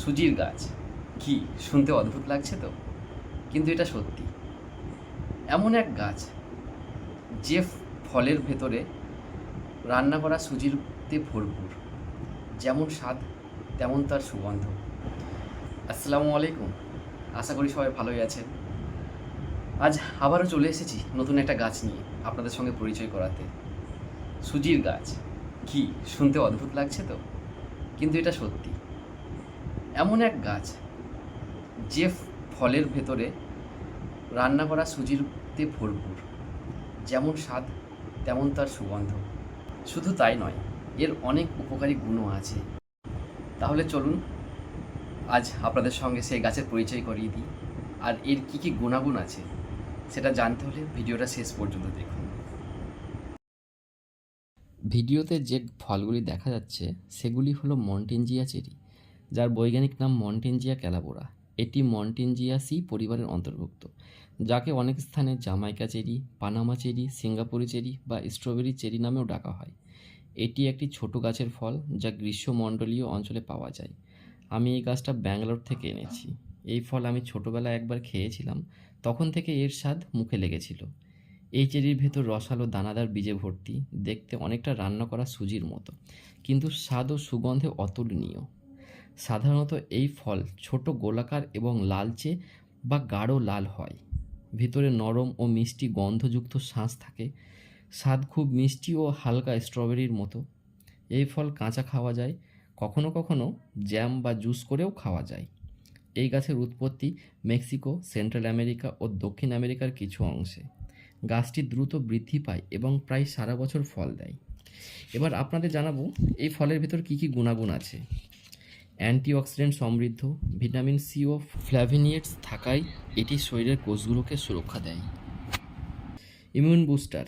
সুজির গাছ। কি শুনতে অদ্ভুত লাগছে তো, কিন্তু এটা সত্যি। এমন এক গাছ যে ফলের ভেতরে রান্না করা সুজিতে ভরপুর। যেমন স্বাদ তেমন তার সুগন্ধ। আসসালামু আলাইকুম, আশা করি সবাই ভালোই আছেন। আজ আবারও চলে এসেছি নতুন একটা গাছ নিয়ে আপনাদের সঙ্গে পরিচয় করাতে। সুজির গাছ। কি শুনতে অদ্ভুত লাগছে তো, কিন্তু এটা সত্যি। এমন এক গাছ যে ফলের ভেতরে রান্না করা সুজিতে ভরপুর। যেমন স্বাদ তেমন তার সুগন্ধ। শুধু তাই নয়, এর অনেক উপকারী গুণও আছে। তাহলে চলুন আজ আপনাদের সঙ্গে সেই গাছের পরিচয় করিয়ে দিই। আর এর কী কী গুণাগুণ আছে সেটা জানতে হলে ভিডিওটা শেষ পর্যন্ত দেখুন। ভিডিওতে যে ফলগুলি দেখা যাচ্ছে সেগুলি হলো মন্টেনজিয়া চেরি, যার বৈজ্ঞানিক নাম মন্টেনজিয়া ক্যালাবোরা। এটি মন্টেনজিয়াসি পরিবারের অন্তর্ভুক্ত, যাকে অনেক স্থানে জামাইকা চেরি, পানামা চেরি, সিঙ্গাপুরি চেরি বা স্ট্রবেরি চেরি নামেও ডাকা হয়। এটি একটি ছোট গাছের ফল যা গ্রীষ্মমণ্ডলীয় অঞ্চলে পাওয়া যায়। আমি এই গাছটা ব্যাঙ্গালোর থেকে এনেছি। এই ফল আমি ছোটোবেলায় একবার খেয়েছিলাম, তখন থেকে এর স্বাদ মুখে লেগেছিল। এই চেরির ভেতর রসালো দানাদার বীজে ভর্তি, দেখতে অনেকটা রান্না করা সুজির মতো, কিন্তু স্বাদ ও সুগন্ধে অতুলনীয়। সাধারণত এই ফল ছোট গোলাকার এবং লালচে বা গাঢ় লাল হয়। ভিতরে নরম ও মিষ্টি গন্ধযুক্ত শাঁস থাকে। স্বাদ খুব মিষ্টি ও হালকা স্ট্রবেরির মতো। এই ফল কাঁচা খাওয়া যায়, কখনো কখনো জ্যাম বা জুস করেও খাওয়া যায়। এই গাছের উৎপত্তি মেক্সিকো, সেন্ট্রাল আমেরিকা ও দক্ষিণ আমেরিকার কিছু অংশে। গাছটি দ্রুত বৃদ্ধি পায় এবং প্রায় সারা বছর ফল দেয়। এবার আপনাদের জানাবো এই ফলের ভেতর কী কী গুণাগুণ আছে। অ্যান্টিঅক্সিডেন্ট সমৃদ্ধ, ভিটামিন সি ও ফ্ল্যাভিনিয়েটস থাকায় এটি শরীরের কোষগুলোকে সুরক্ষা দেয়। ইমিউন বুস্টার,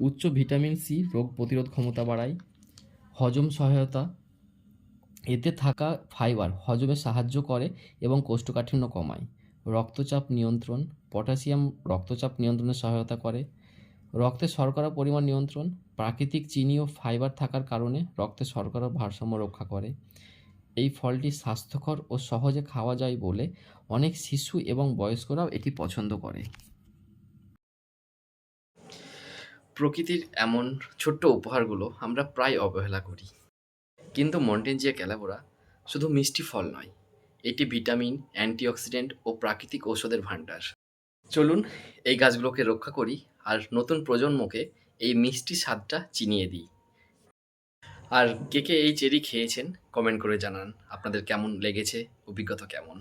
উচ্চ ভিটামিন সি রোগ প্রতিরোধ ক্ষমতা বাড়ায়। হজম সহায়তা, এতে থাকা ফাইবার হজমে সাহায্য করে এবং কোষ্ঠকাঠিন্য কমায়। রক্তচাপ নিয়ন্ত্রণ, পটাশিয়াম রক্তচাপ নিয়ন্ত্রণে সহায়তা করে। রক্তে শর্করা পরিমাণ নিয়ন্ত্রণ, প্রাকৃতিক চিনি ও ফাইবার থাকার কারণে রক্তে শর্করার ভারসাম্য রক্ষা করে। এই ফলটি স্বাস্থ্যকর ও সহজে খাওয়া যায় বলে অনেক শিশু এবং বয়স্করাও এটি পছন্দ করে। প্রকৃতির এমন ছোট্ট উপহারগুলো আমরা প্রায় অবহেলা করি, কিন্তু মন্টেনজিয়া ক্যালাবোরা শুধু মিষ্টি ফল নয়, এটি ভিটামিন, অ্যান্টিঅক্সিডেন্ট ও প্রাকৃতিক ঔষধের ভাণ্ডার। চলুন এই গাছগুলোকে রক্ষা করি আর নতুন প্রজন্মকে এই মিষ্টি স্বাদটা চিনিয়ে দিই। আর কে কে এই চেরি খেয়েছেন কমেন্ট করে জানান আপনাদের কেমন লেগেছে, অভিজ্ঞতা কেমন।